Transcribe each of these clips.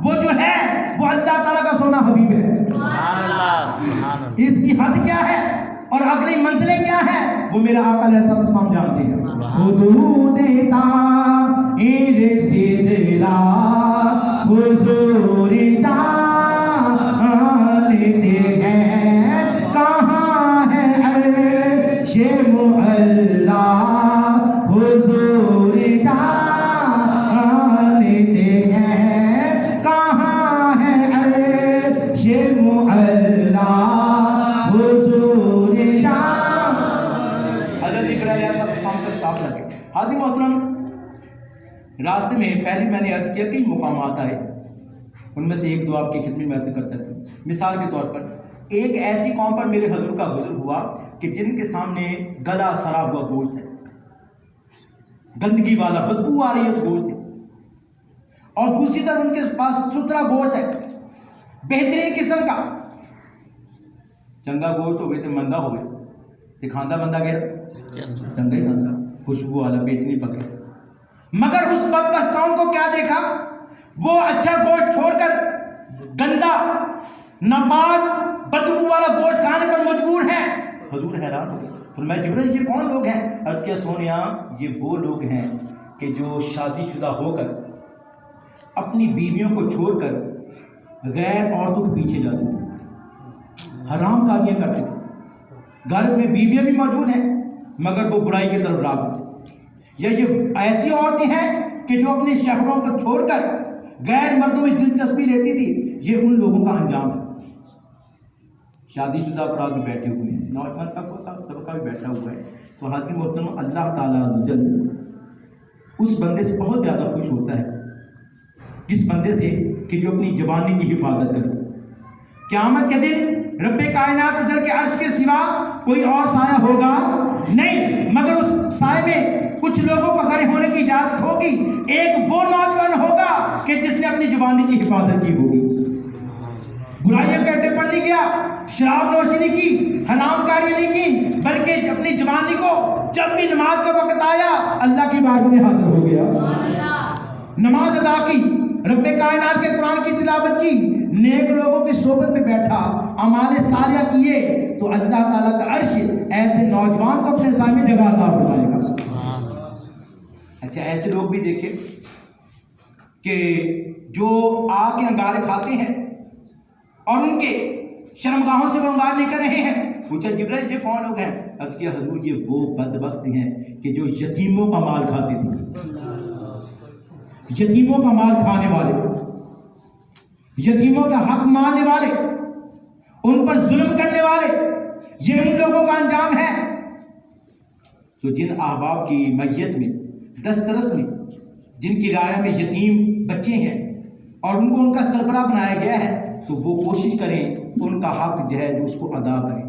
وہ جو ہے وہ اللہ تعالیٰ کا سونا حبیب ہے. اس کی حد کیا ہے اور اگلی منزلیں کیا ہے وہ میرا آقا علیہ السلام جانتے ہیں. حدود طاہر سدرا حضور جانتے ہیں کہاں ہے عرش معلا حضور جانتے ہیں کہاں ہے عرش معلا حضور جانتے. حضرت جبرائیل علیہ السلام کا سٹاپ لگے. حاضرین محترم راستے میں پہلے میں نے عرض کیا کئی مقامات آئے, ان میں سے ایک دو آپ کی خدمت میں عرض کرتا ہوں. مثال کے طور پر ایک ایسی قوم پر میرے حضور کا گزر ہوا کہ جن کے سامنے گلا سڑا ہوا گوشت ہے, گندگی والا, بدبو آ رہی ہے اس گوشت سے, اور دوسری طرف ان کے پاس ستھرا گوشت ہے بہترین قسم کا. چنگا گوشت ہو گئے تو مندہ ہو گئے تو کھاندہ بندہ گیا چنگا ہی کھاندہ, خوشبو والا بہترین پکے. مگر اس بدبخت قوم کو کیا دیکھا, وہ اچھا گوشت چھوڑ کر گندا ناپاک بدبو والا گوشت کھانے پر مجبور ہیں. حضور حیران ہو گئے. فرمایا جبرائیل یہ کون لوگ ہیں؟ عرض کیا سونیا یہ وہ لوگ ہیں کہ جو شادی شدہ ہو کر اپنی بیویوں کو چھوڑ کر غیر عورتوں کے پیچھے جاتے تھے, حرام کاریاں کرتے تھے. گھر میں بیویاں بھی موجود ہیں مگر وہ برائی کی طرف راغب تھے. یا یہ ایسی عورتیں ہیں کہ جو اپنے شوہروں کو چھوڑ کر غیر مردوں میں دلچسپی لیتی تھی. یہ ان لوگوں کا انجام ہے. شادی شدہ افراد بھی بیٹھے ہوئے ہیں, نوجوان طبقہ بھی بیٹھا ہوا ہے. تو حاضرین محترم اللہ تعالیٰ جل اس بندے سے بہت زیادہ خوش ہوتا ہے جس بندے سے کہ جو اپنی جوانی کی حفاظت کرے. قیامت کے دن رب کائنات جل کے عرش کے سوا کوئی اور سایہ ہوگا نہیں, مگر اس سائے میں کچھ لوگوں کو کھڑے ہونے کی اجازت ہوگی. ایک وہ نوجوان ہوگا کہ جس نے اپنی جوانی کی حفاظت کی ہوگی, برائیاں کرتے پر نہیں گیا, شراب نوشی نہیں کی, حرام کاریاں نہیں کی, بلکہ اپنی جوانی کو جب بھی نماز کا وقت آیا اللہ کی بارگاہ میں حاضر ہو گیا, نماز ادا کی, رب کائنات کے قرآن کی تلاوت کی, نیک لوگوں کی صحبت میں بیٹھا, اعمال صالحہ کیے, تو اللہ تعالیٰ کا عرش ایسے نوجوان کو اپنے سامنے جگہ عطا فرمائے گا. اچھا ایسے لوگ بھی دیکھیں کہ جو آگ کے انگارے کھاتے ہیں اور ان کے شرمگاہوں سے وہ انگار نہیں کر رہے ہیں. پوچھا جبرائیل یہ کون لوگ ہیں؟ عرض کیا حضور یہ وہ بدبخت ہیں کہ جو یتیموں کا مال کھاتے تھے, یتیموں کا مال کھانے والے, یتیموں کا حق ماننے والے, ان پر ظلم کرنے والے, یہ ان لوگوں کا انجام ہے. تو جن احباب کی میت میں دسترس میں جن کی رعایا میں یتیم بچے ہیں اور ان کو ان کا سربراہ بنایا گیا ہے, تو وہ کوشش کریں ان کا حق جو ہے اس کو ادا کریں,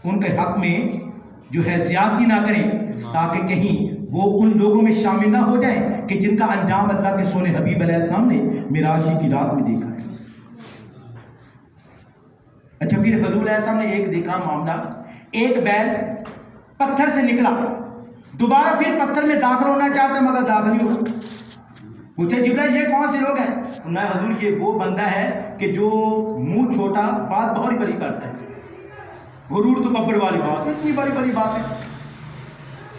ان کے حق میں جو ہے زیادتی نہ کریں, تاکہ کہیں وہ ان لوگوں میں شامل نہ ہو جائیں کہ جن کا انجام اللہ کے سونے حبیب علیہ السلام نے معراج کی رات میں دیکھا ہے. اچھا پھر حضور علیہ السلام نے ایک دیکھا معاملہ, ایک بیل پتھر سے نکلا, دوبارہ پھر پتھر میں داخل ہونا چاہتا مگر داخل نہیں ہوا. پوچھا جبرائیل یہ کون سے لوگ ہیں؟ میں حضور یہ وہ بندہ ہے کہ جو منہ چھوٹا بات بہت بڑی کرتا ہے, غرور تکبر والی بات, اتنی بڑی بڑی بات ہے.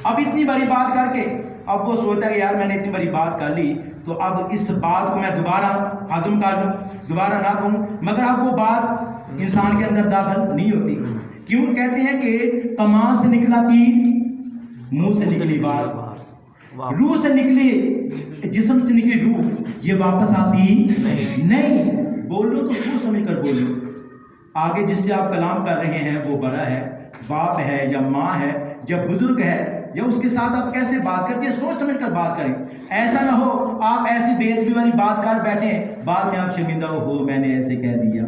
اب اتنی بڑی بات کر کے اب وہ سوچتا ہے کہ یار میں نے اتنی بڑی بات کر لی تو اب اس بات کو میں دوبارہ ہضم کر لوں, دوبارہ نہ کہوں, مگر اب وہ بات انسان کے اندر داخل نہیں ہوتی. کیوں کہتے ہیں کہ کمان سے نکلا تیر, منہ سے نکلی بات, روح سے نکلی, جسم سے نکلی روح, یہ واپس آتی نہیں. بولو تو سوچ سمجھ کر بولو. آگے جس سے آپ کلام کر رہے ہیں وہ بڑا ہے, باپ ہے یا ماں ہے یا بزرگ ہے, یا اس کے ساتھ آپ کیسے بات کرتے ہیں, سوچ سمجھ کر بات کریں. ایسا نہ ہو آپ ایسی بے ادبی والی بات کر بیٹھیں, بعد میں آپ شرمندہ ہو میں نے ایسے کہہ دیا,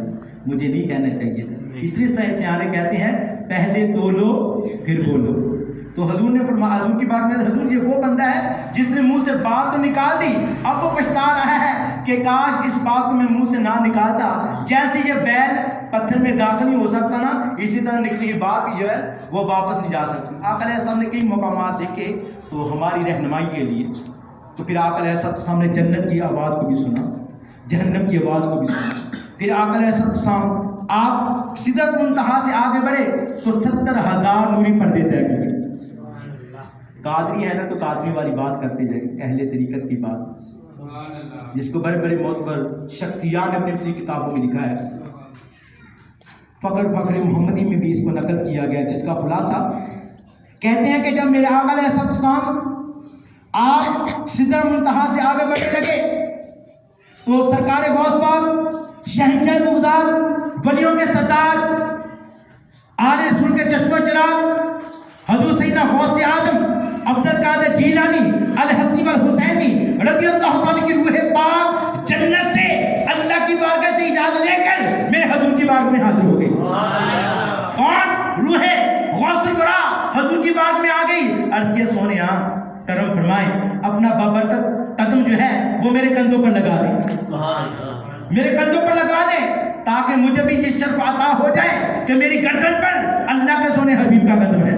مجھے نہیں کہنا چاہیے تھا. اس لیے سیانے کہتے ہیں پہلے تولو پھر بولو. تو حضور نے فرمایا, حضور کی بات میں حضور یہ وہ بندہ ہے جس نے منہ سے بات تو نکال دی, اب وہ پچھتا رہا ہے کہ کاش اس بات کو میں منہ سے نہ نکالتا. جیسے یہ بیل پتھر میں داخل نہیں ہو سکتا نا, اسی طرح نکلی ہوئی بات بھی جو ہے وہ واپس نہیں جا سکتی. آقا علیہ السلام نے کئی مقامات دیکھے تو ہماری رہنمائی کے لیے, تو پھر آقا علیہ السلام نے جنت کی آواز کو بھی سنا, جہنم کی آواز کو بھی سنا۔ پھر آقا علیہ السلام آپ سدرۃ منتہا سے آگے بڑھے تو 70,000 نوری پردے طے کیے۔ قادری ہے نا تو قادری والی بات کرتے جائیں، اہل طریقت کی بات جس کو بڑے بڑے معتبر شخصیات نے اپنی اپنی کتابوں میں لکھا ہے۔ فخر محمدی میں بھی اس کو نقل کیا گیا، جس کا خلاصہ کہتے ہیں کہ جب میرے آقا علیہ السلام آپ سدرۃ منتہا سے آگے بڑھنے لگے تو سرکار غوث پاک شہنشاہ بغداد ولیوں کے سردار آل رسول کے چشمہ چراغ حضور سیدنا غوث اعظم عبد القادر جیلانی الحسنی والحسینی رضی اللہ تعالیٰ کی روح پاک جنت سے اللہ کی بارگاہ سے اجازت لے کر میرے حضور کی بارگاہ میں حاضر ہو گئی۔ کون؟ روح غوث الورا حضور کی بارگاہ میں آ گئی۔ عرض کیا سونے کرم فرمائیں اپنا بابرکت قدم جو ہے وہ میرے کندھوں پر لگا دیں، میرے کندھوں پر لگا دیں تاکہ مجھے بھی یہ شرف عطا ہو جائے کہ میری گردن پر اللہ کے سونے حبیب کا قدم ہے۔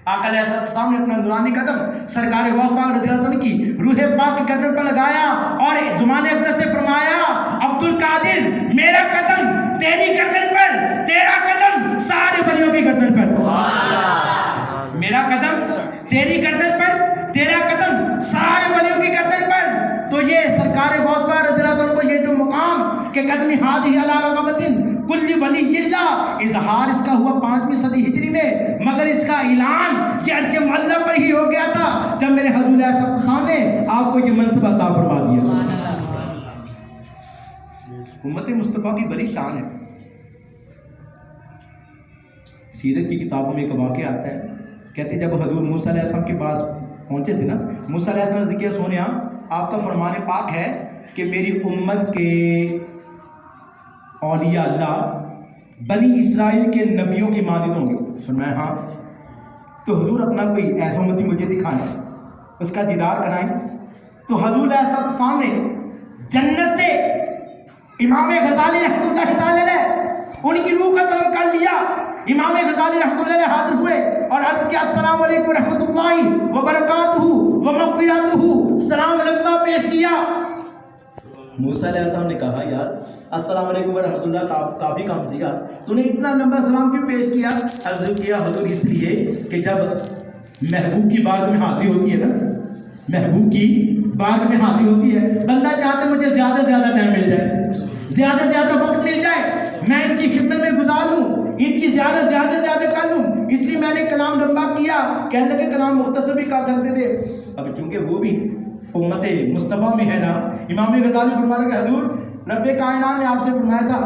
آقا علیہ السلام نے اپنا نورانی قدم سرکار غوث پاک رضی اللہ عنہ کی روح پاک کی گردن پر لگایا اور زبان اقدس سے فرمایا عبد القادر میرا قدم تیری گردن پر، تیرا قدم سارے ولیوں کی گردن پر، میرا قدم تیری گردن پر، تیرا قدم سارے ولیوں کی گردن پر۔ تو یہ سرکار غوث پاک رضی اللہ عنہ کو یہ جو مقام کہ قدمی ہادی علی رقبتن کل ولی اللہ اظہار اس کا ہوا 5ویں صدی ہجری میں، مگر اس کا اعلان یہ عرش معظم پر ہی ہو گیا تھا جب میرے حضور علیہ السلام نے آپ کو یہ منصب عطا فرما دیا۔ امت مصطفیٰ کی بڑی شان ہے۔ سیرت کی کتابوں میں ایک واقعہ آتا ہے، کہتے جب حضور موسیٰ علیہ السلام کے پاس پہنچے تھے نا، موسیٰ علیہ السلام نے ذکر سونے آپ کا فرمان پاک ہے کہ میری امت کے اولیاء اللہ بنی اسرائیل کے نبیوں کی مانند ہوں گے۔ فرمایا ہاں، تو حضور اپنا کوئی ایسا امتی مجھے دکھائیں، اس کا دیدار کرائیں۔ تو حضور علیہ السلام نے جنت سے امام غزالی رحمۃ اللہ تعالی علیہ ان کی روح کا طلب کر لیا۔ امام غزالی رحمۃ اللہ علیہ حاضر ہوئے اور عرض کیا السلام علیکم رحمۃ اللہ وبرکاتہ ومغفراتہ، سلام لمبا پیش کیا۔ موسیٰ علیہ السلام نے کہا یار السلام علیکم ورحمۃ اللہ کافی کم سیا، تو نے اتنا لمبا سلام کیوں پیش کیا؟ عرض کیا حضور اس لیے کہ جب محبوب کی بارگاہ میں حاضری ہوتی ہے نا، محبوب کی بارگاہ میں حاضری ہوتی ہے، بندہ چاہتا مجھے زیادہ سے زیادہ ٹائم مل جائے، زیادہ سے زیادہ وقت مل جائے، میں ان کی خدمت میں گزار لوں، ان کی زیادہ سے زیادہ کر لوں، اس لیے میں نے کلام لمبا کیا۔ کہنے لگے کلام مختصر بھی کر سکتے تھے، اب چونکہ وہ بھی امت مصطفیٰ میں ہے نا۔ امام غزالی فرمایا کہ حضور رب کائنات نے آپ سے فرمایا تھا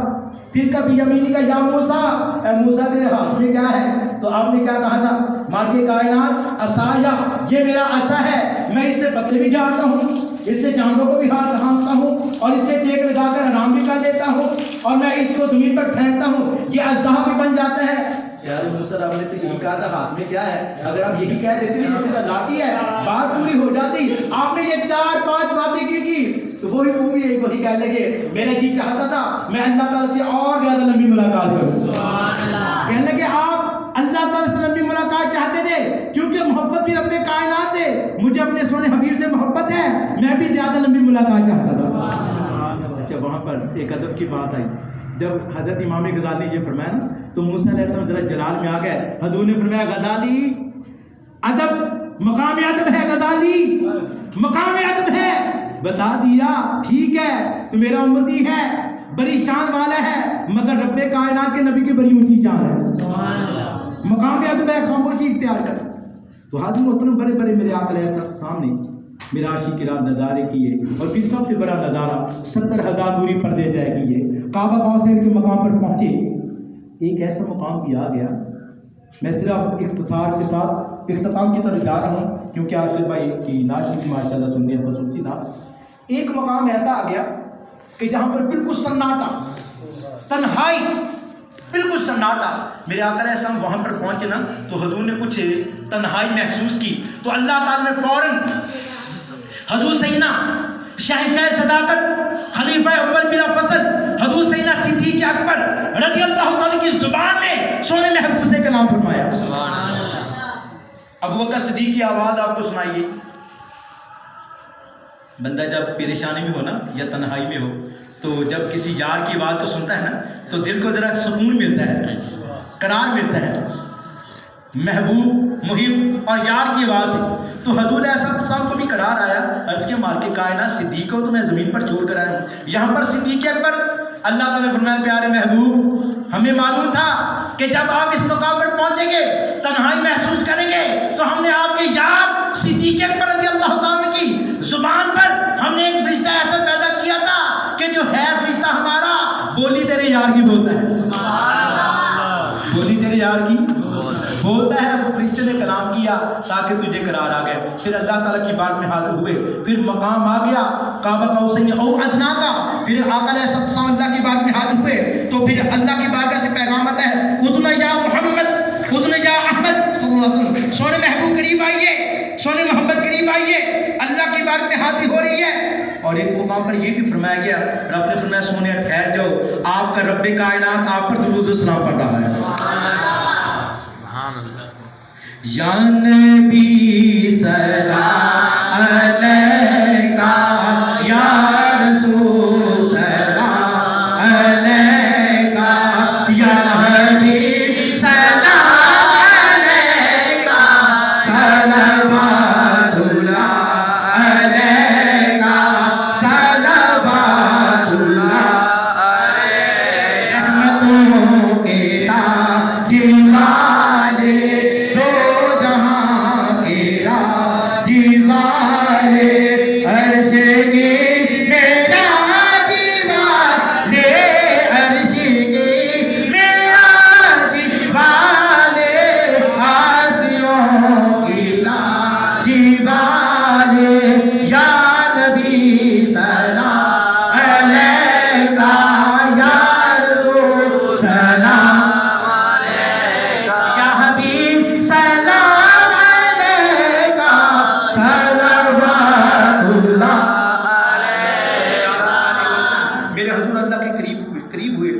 تل کا بھی یمینی کا یا موسیٰ، اے موسیٰ تیرے ہاتھ میں کیا ہے؟ تو آپ نے کیا کہا تھا؟ مالک کائنات عصایا، یہ میرا عصا ہے، میں اس سے بکرے بھی جاڑتا ہوں، اس سے جانوروں کو بھی ہاتھ ہانکتا ہوں اور اس سے ٹیک لگا کر آرام بھی کر دیتا ہوں اور میں اس کو زمین پر پھینکتا ہوں، یہ اژدہا بھی بن جاتا ہے۔ یار موسیٰ آپ نے تو یہی کہا تھا ہاتھ میں کیا ہے، اگر آپ یہی کہہ دیتے نہیں جیسے لاٹھی ہے بات پوری ہو جاتی۔ آپ نے یہ 4-5 باتیں کیوں کی؟ تو وہی وہی کہنے لگے میرا جی چاہتا تھا میں اللہ تعالیٰ سے اور زیادہ لمبی ملاقات کروں۔ کہنے لگے آپ اللہ تعالیٰ سے لمبی ملاقات چاہتے تھے کیونکہ محبت ہی رب کائنات ہے، مجھے اپنے سونے حبیب سے محبت ہے، میں بھی زیادہ لمبی ملاقات چاہتا تھا۔ اچھا وہاں پر ایک ادب کی بات آئی، جب حضرت امام غزالی نے یہ فرمایا نا تو موسیٰ علیہ السلام ذرا جلال میں آ گئے۔ حضور نے فرمایا غزالی ادب مقام ادب ہے، غزالی مقام ادب ہے، بتا دیا ٹھیک ہے تو میرا امتی ہے، بڑی شان والا ہے، مگر رب کائنات کے نبی کی بڑی اونچی شان ہے، مقام ادب ہے، خاموشی اختیار کر۔ تو حضرت محترم بڑے بڑے میرے آقا علیہ السلام نے میرا عاشق کرام نظارے کیے اور پھر سب سے بڑا نظارہ 70,000 نوری پردے طے کیے، کعبہ کوثر کے مقام پر پہنچے۔ ایک ایسا مقام بھی آ گیا، میں صرف اختصار کے ساتھ اختتام کی طرف جا رہا ہوں کیونکہ آج بھائی کی ناشی کی ماشاء اللہ سننے خصوصی تھا۔ ایک مقام ایسا آ گیا کہ جہاں پر بالکل سناٹا، تنہائی، بالکل سناٹا۔ میرے آقا علیہ السلام وہاں پر پہنچے نا تو حضور نے کچھ تنہائی محسوس کی تو اللہ تعالیٰ نے فوراً حضور سیدنا شہنشاہ صداقت خلیفہ اول بلا فصل حضور سیدنا صدیق اکبر رضی اللہ تعالیٰ کی زبان میں سونے محبوب سے کلام فرمایا۔ ابو بکر صدیق کی آواز آپ کو سنائی گئی، بندہ جب پریشانی میں ہو نا یا تنہائی میں ہو تو جب کسی یار کی آواز کو سنتا ہے نا تو دل کو ذرا سکون ملتا ہے، قرار ملتا ہے. محبوب، محب اور یار کی آواز ہے تو حضور علیہ السلام کو بھی قرار آیا. عرض کے مالک کائنات صدیق کو تو میں زمین پر چھوڑ کر آیا ہوں. یہاں پر صدیق اکبر اللہ تعالیٰ نے فرمایا پیارے محبوب ہمیں معلوم تھا کہ جب آپ اس مقام پر پہنچیں گے تنہائی محسوس کریں گے تو ہم نے آپ کے یار صدیق اکبر رضی اللہ تعالیٰ کی زبان پر ہم نے ایک فرشتہ ایسا پیدا کیا تھا کہ جو ہے فرشتہ ہمارا بولی تیرے یار کی بولتا ہے، بولی تیرے یار کی بولتا ہے. وہ فرشتے نے کلام کیا تاکہ تجھے قرار آ گئے. پھر اللہ تعالیٰ کی بات میں حاضر ہوئے، پھر مقام آ گیا کعبہ قوسین او ادنیٰ کا. پھر آقا علیہ السلام اللہ کی بات میں حاضر ہوئے تو پھر اللہ کی بارگاہ سے پیغام آتا ہے ادنا یا محمد ادنا یا احمد صلی اللہ علیہ وسلم، سونے محبوب قریب آئیے، سونے محمد قریب آئیے. اللہ کی بات میں حاضر ہو رہی ہے. اور ایک مقام پر یہ بھی فرمایا گیا، رب نے فرمایا سونے ٹھہر جاؤ، آپ کا رب کائنات آپ پر درود و سلام پڑھ رہا ہے. یا نبی سلام علیکہ یا رسول سلام علیکہ یا حبیب سلام علیکہ صلوات اللہ علیکہ صلوات اللہ علیکہ. رحمتوں کے تاج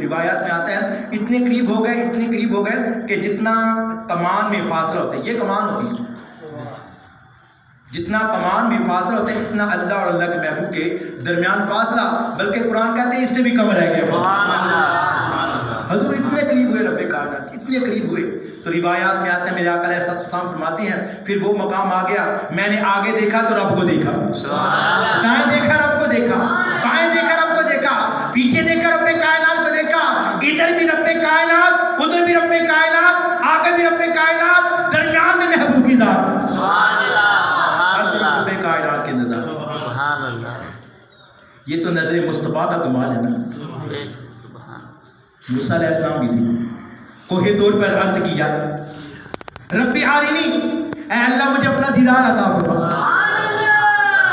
والے اتنے قریب ہو گئے کہ جتنا کمان میں فاصلہ ہوتا ہے، یہ کمان ہوتی ہے، جتنا کمان میں فاصلہ ہوتا ہے اتنا اللہ اور اللہ کے محبوب کے درمیان فاصلہ، بلکہ قرآن کہتے ہیں اس سے بھی کم رہ گیا. حضور اتنے قریب ہوئے رب کائنات، اتنے قریب ہوئے. تو روایات میں آتے ہیں میرے آقا علیہ السلام فرماتے ہیں پھر وہ مقام آ گیا، میں نے آگے دیکھا تو رب کو دیکھا، دائیں دیکھا رب کو دیکھا، بائیں دیکھا رب کو دیکھا، پیچھے دیکھا رب کائنات کو دیکھا، ادھر بھی رب کائنات، ادھر بھی رب کائنات، آگے بھی رب کائنات، درمیان میں محبوب کی ذات، ہر طرف رب کائنات کے نظر. یہ تو نظر مصطفیٰ کا کمال ہے نا. موسیٰ علیہ السلام بھی تھی، کوہ طور پر عرض کیا ربی آرینی، اے اللہ مجھے اپنا دیدار عطا فرما.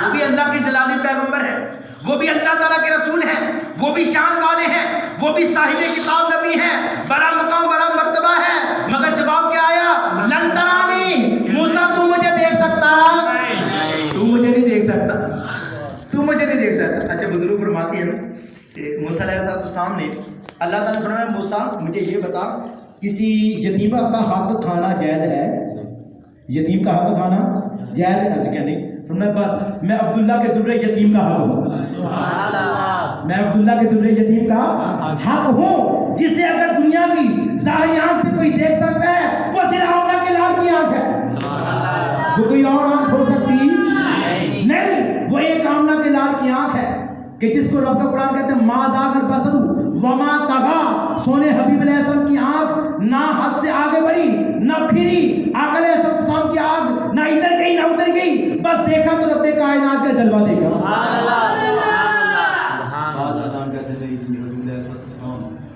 وہ بھی اللہ کے جلالی پیغمبر ہے، وہ بھی اللہ تعالیٰ کے رسول ہیں، وہ بھی شان والے ہیں، وہ بھی صاحب کتاب نبی ہیں، بڑا مقام بڑا مرتبہ ہے. مگر جواب کیا آیا؟ لن ترانی، موسیٰ تو مجھے دیکھ سکتا، تو مجھے نہیں دیکھ سکتا، تو مجھے نہیں دیکھ سکتا. اچھا بزرگ فرماتے ہیں کہ موسیٰ علیہ السلام نے اللہ تعالیٰ نے فرمایا موسیٰ مجھے یہ بتا کسی یتیمہ کا حق کھانا جائز ہے؟ یتیم کا حق کھانا جائز ہے؟ کہتے نہیں. فرمایا بس میں عبداللہ کے دبرے یتیم کا حق ہوں، میں عبداللہ کے دبرے یتیم کا حق ہوں، جسے اگر دنیا کی ظاہری آنکھ سے کوئی دیکھ سکتا ہے وہ صرف آمنہ کے لال کی آنکھ ہے، وہ کوئی اور آنکھ ہو سکتی نہیں. وہ ایک آمنہ کے لال کی آنکھ ہے کہ جس کو رب کا قرآن کہتے ہیں ما ذاق البصر وما طغى. سونے حبیب علیہ السلام کی آنکھ نہ حد سے آگے بڑھی نہ پھری، آقا علیہ السلام کی آنکھ نہ ادھر گئی نہ ادھر گئی، بس دیکھا تو رب کائنات کا جلوہ دیکھا.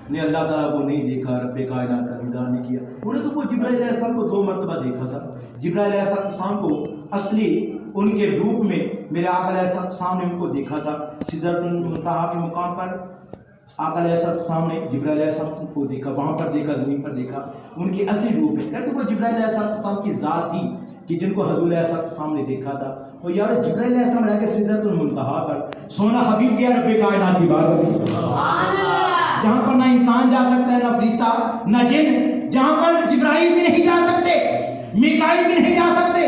نے اللہ تعالیٰ کو نہیں دیکھا، رب کائنات کا دیدار نہیں کیا. انہوں نے تو وہ جبرائیل علیہ السلام کو 2 مرتبہ دیکھا تھا. جبرائیل علیہ السلام کو اصلی ان کے روپ میں میرے آقا علیہ السلام نے ان کو دیکھا تھا سدرۃ المنتہا کے مقام پر. آقا علیہ السلام نے جبرائیل علیہ السلام کو دیکھا، وہاں پر دیکھا، زمین پر دیکھا. ان کی اصلی روپ ہے کہتے وہ جبرائیل علیہ السلام کی ذات تھی کہ جن کو حضور علیہ السلام نے دیکھا تھا. اور یار جبرائیل علیہ السلام رہ کے سدرۃ المنتہا پر سونا حبیب گیا رب کائنات کی بارگاہ، جہاں پر نہ انسان جا سکتا ہے نہ فرشتہ نہ جن، جہاں پر جبرائیل بھی نہیں جا سکتے، میکائیل بھی نہیں جا سکتے،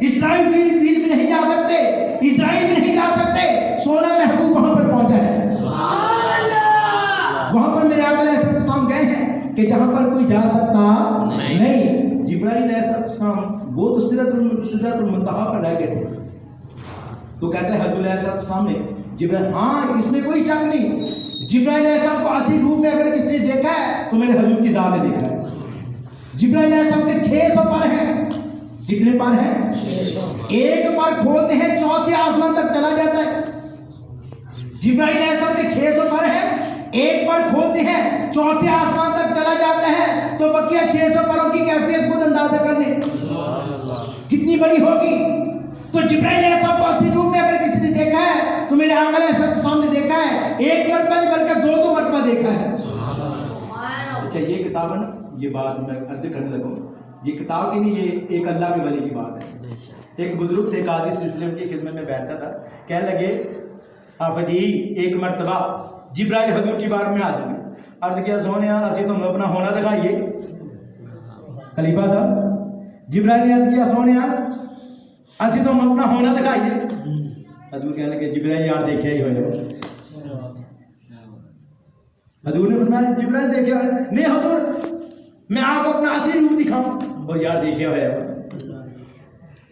اسرائیل بھی نہیں جا سکتے، اسرائیل بھی نہیں جا سکتے، سونا محبوب وہاں پر پہنچا ہے۔ وہاں پر میرے آقا علیہ السلام گئے ہیں کہ جہاں پر کوئی جا سکتا نہیں۔ جبرائیل علیہ السلام وہ تو سدرۃ المنتہا پر رہ گئے تھے، تو کہتے ہیں حضور علیہ السلام نے جبرائیل، ہاں اس میں کوئی شک نہیں، جبرائیل علیہ السلام کو اصلی روپ میں اگر کسی نے دیکھا ہے تو میرے حضور کی ذات نے دیکھا ہے۔ جبرائیل علیہ السلام کے 600 پر ہیں، کتنے پر ہیں؟ ایک پر کھولتے ہیں چوتھے آسمان تک چلا جاتا ہے۔ جبرائیل علیہ السلام کے 600 پر ہیں، ایک پر کھولتے ہیں چوتھے آسمان تک چلا جاتا ہے، تو بقیہ 600 پروں کی کیفیت خود اندازہ کر لیں کتنی بڑی ہوگی۔ تو جبرائیل علیہ السلام کو اصلی روپ میں اگر کسی نے دیکھا ہے تو میرے آقا علیہ السلام نے دیکھا ہے، ایک مرتبہ نہیں بلکہ دو مرتبہ دیکھا ہے۔ اچھا یہ کتاب ہے نا، یہ بات میں عرض کرنے لگا، یہ کتاب کی نہیں، یہ ایک اللہ کے ولی کی بات ہے۔ ایک بزرگ تھے قاضی سلسلے، ان کی خدمت میں بیٹھتا تھا، کہنے لگے آفا جی ایک مرتبہ جبرائیل حضور کی بار میں آ جائیں۔ عرض کیا سونے اسی تم اپنا ہونا دکھائیے۔ خلیفہ صاحب جبرائیل نے عرض کیا سونے اسی تم اپنا ہونا دکھائیے۔ حضور کہنے لگے جبرائیل یار دیکھے ہی ہوئے۔ حضور نے فرمایا جبرائیل دیکھے ہوئے؟ نہیں حضور میں آپ کو اپنا اصلی روپ دکھاؤں؟ وہ یار دیکھے ہوئے۔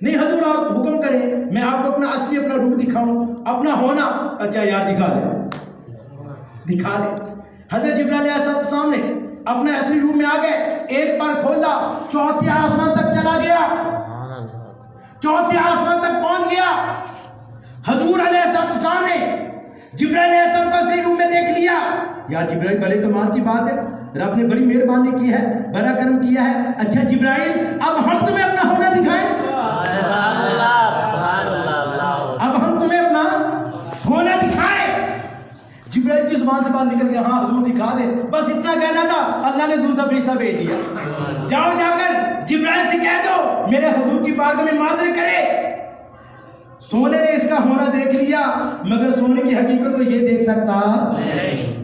نہیں حضور آپ حکم کریں میں آپ کو اپنا اصلی اپنا روپ دکھاؤں، اپنا ہونا؟ اچھا یار دکھا دے، دکھا دے۔ حضرت جبرائیل علیہ السلام نے اپنے اصلی روپ میں آ گئے، ایک بار کھولا چوتھے آسمان تک چلا گیا، چوتھے آسمان تک پہنچ گیا۔ حضور علیہ السلام نے جبرائیل علیہ السلام کو اصلی روپ میں دیکھ لیا۔ یار جبرائیل بڑے کمال کی بات ہے، رب نے بڑی مہربانی کی ہے، بڑا کرم کیا ہے۔ اچھا جبرائیل اب ہم تمہیں اپنا ہونا دکھائیں، اب ہم تمہیں اپنا ہونا دکھائیں۔ جبرائیل کی زبان سے بات نکل گیا، ہاں حضور دکھا دے، بس اتنا کہنا تھا، اللہ نے دوسرا فرشتہ بھیج دیا، جاؤ جا کر جبرائیل سے کہہ دو میرے حضور کی بارگاہ میں معذرت کرے۔ سونے نے اس کا ہونا دیکھ لیا، مگر سونے کی حقیقت کو یہ دیکھ سکتا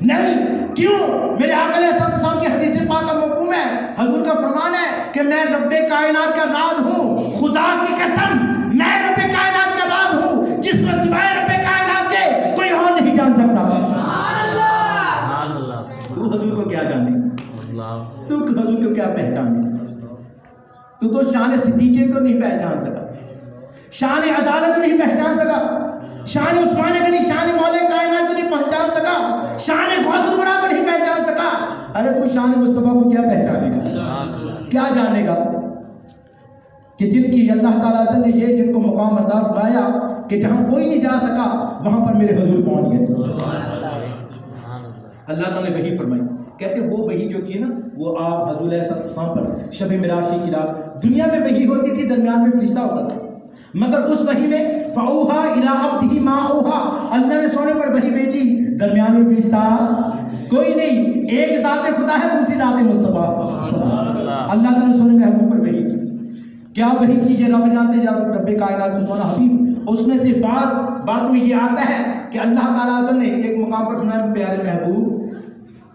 نہیں۔ کیوں؟ میرے آقا علیہ السلام کی حدیث پاک کا مفہوم ہے، حضور کا فرمان ہے کہ میں رب کائنات کا راز ہوں، خدا کی قسم میں رب کائنات کا راز ہوں، جس کو سوائے رب کائنات کے کوئی اور نہیں جان سکتا۔ تو حضور کو کیا جانے، تو حضور کو کیا پہچانے؟ تو شان صدیقے کو نہیں پہچان سکا، شان عدالت کو نہیں پہچان سکا، شان عثمان غنی، شان مولا کائنات کو نہیں پہچان سکا، شان غوث الورا کو نہیں پہچان سکا۔ ارے تو شان مصطفیٰ کو کیا پہچانے گا، کیا جانے گا؟ کہ جن کی اللہ تعالیٰ نے یہ جن کو مقام عطا فرمایا کہ جہاں کوئی نہیں جا سکا وہاں پر میرے حضور پہنچ گئے۔ اللہ تعالیٰ نے وحی فرمائی، کہتے وہ وحی جو تھی نا وہ آپ حضور علیہ السلام پر شب معراج کی رات، دنیا میں وحی ہوتی تھی، درمیان میں فرشتہ ہوتا تھا، مگر اس وحی میں فَأَوْحَىٰ إِلَىٰ عَبْدِهِ مَا أَوْحَىٰ، اللہ نے سونے پر وحی بھیجی، درمیان میں فرشتہ کوئی نہیں، ایک ذات خدا ہے دوسری ذات مصطفیٰ۔ اللہ تعالیٰ نے سونے محبوب پر وحی کی، کیا وحی کی یہ رب جانتے ہیں، رب کائنات کو سونا حبیب۔ اس میں سے بات میں یہ آتا ہے کہ اللہ تعالیٰ نے ایک مقام پر فرمایا پیارے محبوب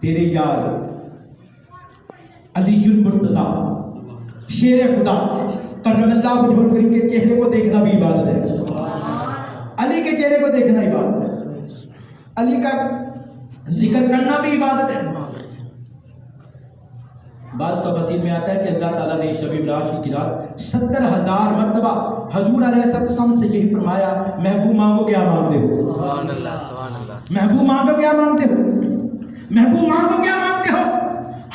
تیرے یار علی المرتضیٰ شیر خدا کرم اللہ وجہ الکریم کے چہرے کو دیکھنا بھی عبادت ہے، علی کے چہرے کو دیکھنا عبادت ہے، علی کا ذکر کرنا بھی عبادت ہے۔ بعض تفسیر میں آتا ہے کہ اللہ تعالیٰ نے شب معراج کی رات 70,000 مرتبہ حضور علیہ السلام سے یہی فرمایا محبوب مانگو کیا مانگتے ہو، سبحان اللہ سبحان اللہ، محبوب مانگو کیا مانگتے ہو، محبوب مانگو کیا مانگتے ہو۔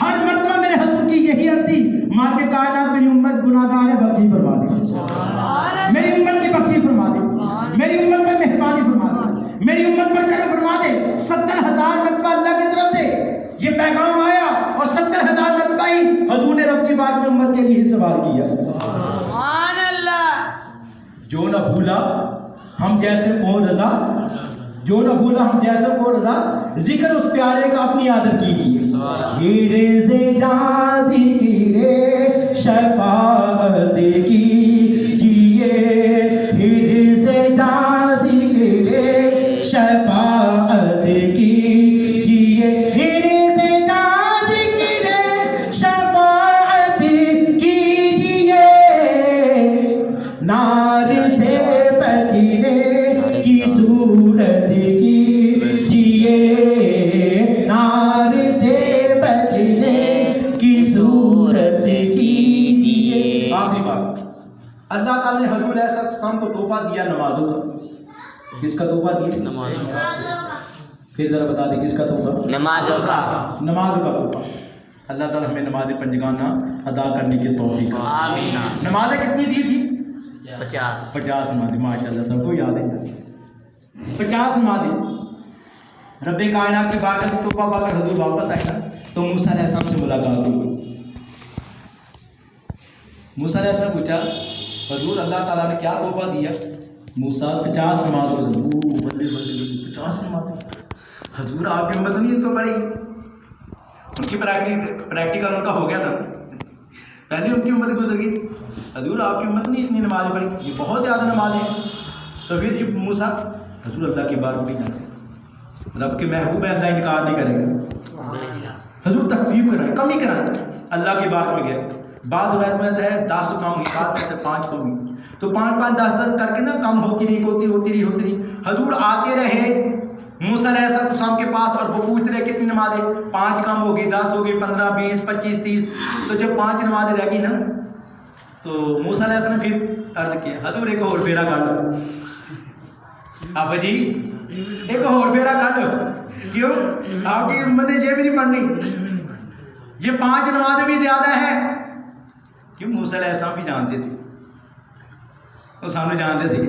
ہر مرتبہ میرے حضور کی یہی عرضی، مالک کائنات میری امت گناہ گار ہے، بخشی فرما دے، میری امت کی بخشی فرما دے، میری امت پر مہربانی فرما دے، میری امت پر کرم فرما دے۔ 70,000 مرتبہ اللہ کی طرف سے یہ پیغام آیا اور 70,000 مرتبہ ہی حضور نے رب کی بات میں امت کے لیے سوال کیا، سبحان اللہ۔ جو نہ بھولا ہم جیسے کو رضا، جو نہ بھولا ہم جیسے کو رضا، ذکر اس پیارے کا اپنی عادت کیجیے۔ گرے سے جان ذکر شفاعت کیجیے، گرے سے جان ذکر شفاعت کیجیے، گرے سے جان ذکر شفاعت کیجیے، نار سے بچنے اقسام کو تحفہ دیا نمازوں کا. کس کا تحفہ دیا؟ نمازوں کا. پھر ذرا بتا دیں کس کا تحفہ؟ نمازوں کا. نمازوں کا تحفہ. اللہ تعالیٰ ہمیں نماز پنجگانہ ادا کرنے کی توفیق دے. آمین. نمازیں کتنی دی تھی؟ 50. 50 نمازیں. ماشاء اللہ سب کو یاد ہے. 50 نمازیں. رب کائنات کی بات ہے. تحفہ پا کر حضور واپس آئے نا تو موسیٰ علیہ السلام سے ملاقات ہوئی. موسیٰ علیہ السلام پوچھا حضور اللہ تعالیٰ نے کیا تحفہ دیا؟ موسیٰ 50 نمازیں. بلے 50 نمازیں. حضور آپ کی امت نہیں اس کو پڑھی. ان کی پریکٹیکل ان کا ہو گیا تھا. پہلے ان کی امت گزر گئی. حضور آپ کی امت نہیں اتنی نمازیں پڑھی, یہ بہت زیادہ نمازیں ہیں. تو پھر یہ موسیٰ حضور اللہ کی بات نہیں کرے, رب کے محبوب ہے, اللہ انکار نہیں کرے گا. حضور تخفیف کرائے, کم ہی کرائے. اللہ کی بات میں گئے. بعض روایت میں ہے 10 کام ہوئی, بعض میں 5 کام ہوئی. تو 5 10 کر کے نا کم ہوتی رہی. حضور آتے رہے موسیٰ علیہ السلام کے پاس اور وہ پوچھتے رہے کتنی نمازیں. 5 کام ہو گئی, 10 ہو گئی, 15 20 25 30. تو جب 5 نمازیں رہ گئی نا تو موسیٰ علیہ السلام پھر عرض کیا حضور ایک اور پھیرا کر لو. آپ جی ایک اور پھیرا کر لو. کیوں؟ آپ کی امت نے یہ بھی نہیں پڑھنی, یہ 5 نمازیں بھی زیادہ ہیں. کیوں؟ موسیٰ علیہ السلام بھی جانتے تھے, وہ سامنے جانتے تھے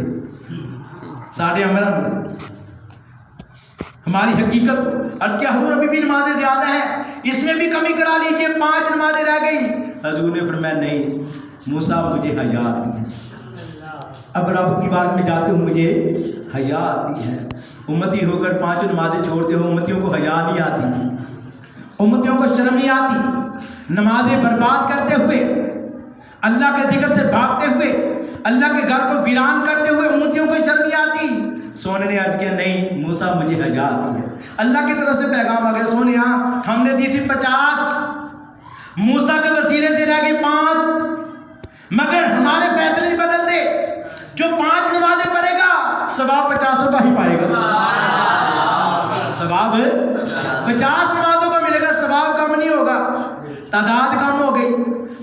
ساڑھے عمرہ ہماری حقیقت. عرض کیا حضور ابھی بھی نمازیں زیادہ ہیں, اس میں بھی کمی کرا لیجیے, 5 نمازیں رہ گئی. حضور نے فرمایا نہیں موسیٰ مجھے حیا آتی ہے, اب رب کی بات میں جاتے ہوں مجھے حیا آتی ہے. امتی ہو کر 5 نمازیں چھوڑتے ہو, امتیوں کو حیا نہیں آتی, امتیوں کو شرم نہیں آتی. نمازیں برباد کرتے ہوئے, اللہ کے ذکر سے بھاگتے ہوئے, اللہ کے گھر کو ویران کرتے ہوئے امتیوں کو شرم نہیں آتی. سونے نے عرض کیا نہیں موسیٰ مجھے حیا آتی ہے. اللہ کی طرف سے پیغام آ گیا, سونے ہم نے دی تھی 50, موسیٰ کے وسیلے سے رہ گئی 5, مگر ہمارے فیصلے نہیں بدلتے. جو 5 نمازیں پڑھے گا ثواب 50 کا ہی پائے گا. ثواب 50 نمازوں کا ملے گا, ثواب کم نہیں ہوگا. تعداد کم ہو گئی,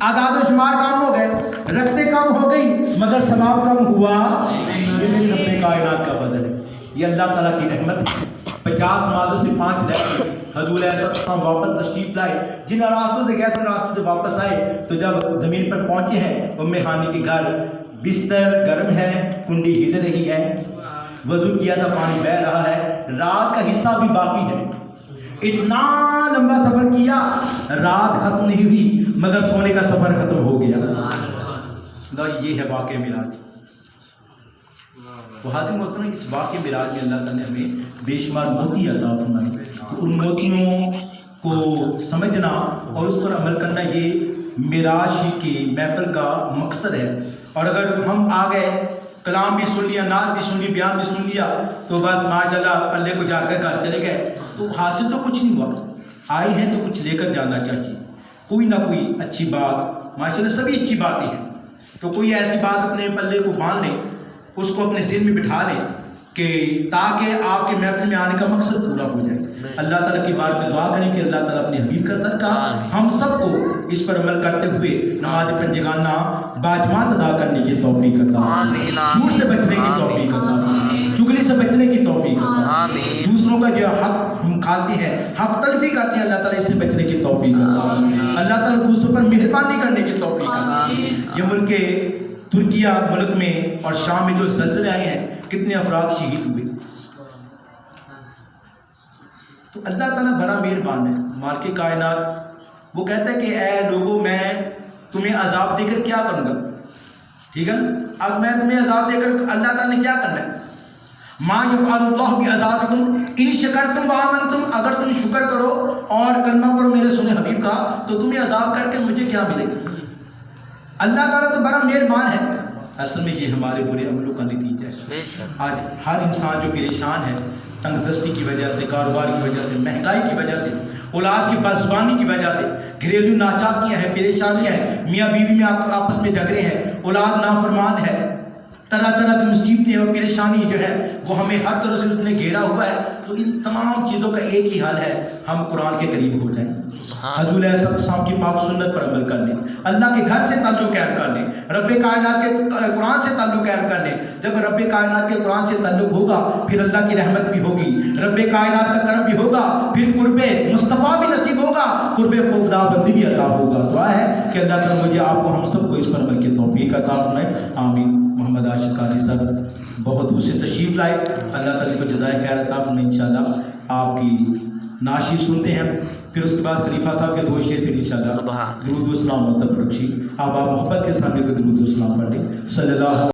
اعداد و شمار کم ہو گئے, رکھتے کم ہو گئی, مگر ثواب کم ہوا. یہ میری رب کائنات کا فضل ہے, یہ اللہ تعالیٰ کی رحمت ہے. 50 نمازوں سے 5 رہ گئی. حضور علیہ السلام واپس تشریف لائے, جن راستوں سے گئے تھے راستوں سے واپس آئے. تو جب زمین پر پہنچے ہیں ام ہانی کے گھر, بستر گرم ہے, کنڈی ہل رہی ہے, وضو کیا تھا پانی بہہ رہا ہے, رات کا حصہ بھی باقی ہے. اتنا لمبا سفر کیا, رات ختم نہیں ہوئی مگر سونے کا سفر ختم ہو گیا. یہ ہے واقعہ معراج. حاضر محترم, اس واقعہ معراج میں اللہ تعالیٰ نے ہمیں بے شمار موتی عطا فرمائے. تو ان موتیوں کو سمجھنا اور اس پر عمل کرنا یہ معراج کی محفل کا مقصد ہے. اور اگر ہم آ گئے, کلام بھی سن لیا, نعت بھی سن لی, بیان بھی سن لیا, تو بس ماشاء اللہ پلے کو جا کر گھر چلے گئے, تو حاصل تو کچھ نہیں ہوا. آئے ہیں تو کچھ لے کر جانا چاہیے, کوئی نہ کوئی اچھی بات. ماشاء اللہ سبھی اچھی باتیں ہیں, تو کوئی ایسی بات اپنے پلے کو باندھ لیں, اس کو اپنے ذہن میں بٹھا لیں کہ تاکہ آپ کے محفل میں آنے کا مقصد پورا ہو جائے. اللہ تعالیٰ کی بار میں دعا کریں کہ اللہ تعالیٰ اپنے حبیب کا صدقہ ہم سب کو اس پر عمل کرتے ہوئے نماز پنجگانہ باجماعت ادا کرنے کی توفیق عطا فرمائے, جھوٹ سے بچنے کی توفیق عطا فرمائے, چغلی سے بچنے کی توفیق عطا فرمائے, دوسروں کا جو حق ہم کھاتے ہیں, حق تلفی کرتے ہیں, اللہ تعالیٰ اس سے بچنے کی توفیق عطا فرمائے. اللہ تعالیٰ دوسروں پر مہربانی کرنے کی توفیق عطا فرمائے. یہ ملک ترکیہ ملک میں اور شام میں جو زلزلے آئے ہیں, کتنے افراد شہید ہوئے. تو اللہ تعالیٰ بڑا مہربان ہے, مالک کائنات. وہ کہتا ہے کہ اے لوگوں میں تمہیں عذاب دے کر کیا کروں گا. ٹھیک ہے, اب میں تمہیں عذاب دے کر اللہ تعالیٰ نے کیا کرنا ہے. ما یفعل اللہ بعذابکم ان شکرتم وآمنتم, اگر تم شکر کرو اور کلمہ پڑھو میرے سنے حبیب کا تو تمہیں عذاب کر کے مجھے کیا ملے گا. اللہ تعالیٰ تو بڑا مہربان ہے. اصل میں یہ ہمارے برے عملوں کا نتیجہ ہے. آج ہر انسان جو پریشان ہے, تنگ دستی کی وجہ سے, کاروبار کی وجہ سے, مہنگائی کی وجہ سے, اولاد کی بدزبانی کی وجہ سے, گھریلو ناچاکیاں ہیں, پریشانیاں ہیں, میاں بیوی میں آپس میں جھگڑے ہیں, اولاد نافرمان ہے, طرح طرح کی مصیبتیں اور پریشانی جو ہے وہ ہمیں ہر طرح سے اس نے گھیرا ہوا ہے. تو ان تمام چیزوں کا ایک ہی حل ہے، ہم قرآن کے قریب ہو جائیں، حضور علیہ السلام کی پاک سنت پر عمل کرنے، اللہ کے گھر سے تعلق قائم کرنے، رب کائنات کے قرآن سے تعلق قائم کرنے۔ جب رب کائنات کے قرآن سے تعلق ہوگا پھر اللہ کی رحمت بھی ہوگی، رب کائنات کا کرم بھی ہوگا، پھر قرب مصطفیٰ بھی نصیب ہوگا، قرب خدا بندی بھی عطا ہوگا۔ دعا ہے کہ اللہ تعالیٰ مجھے آپ کو ہم سب کو اس پر عمل کی توفیق عطا فرمائے، آمین۔ محمد عاشق قادری صاحب بہت دور سے تشریف لائے، اللہ تعالیٰ کو جزائے خیر عطا فرمائے۔ انشاءاللہ آپ کی ناشی سنتے ہیں، پھر اس کے بعد خلیفہ صاحب کے دو شعر، پھر انشاءاللہ درود و سلام مرتب رکشی۔ آپ محبت کے سامنے کو درود و سلام پڑھ لیں۔ صلی اللہ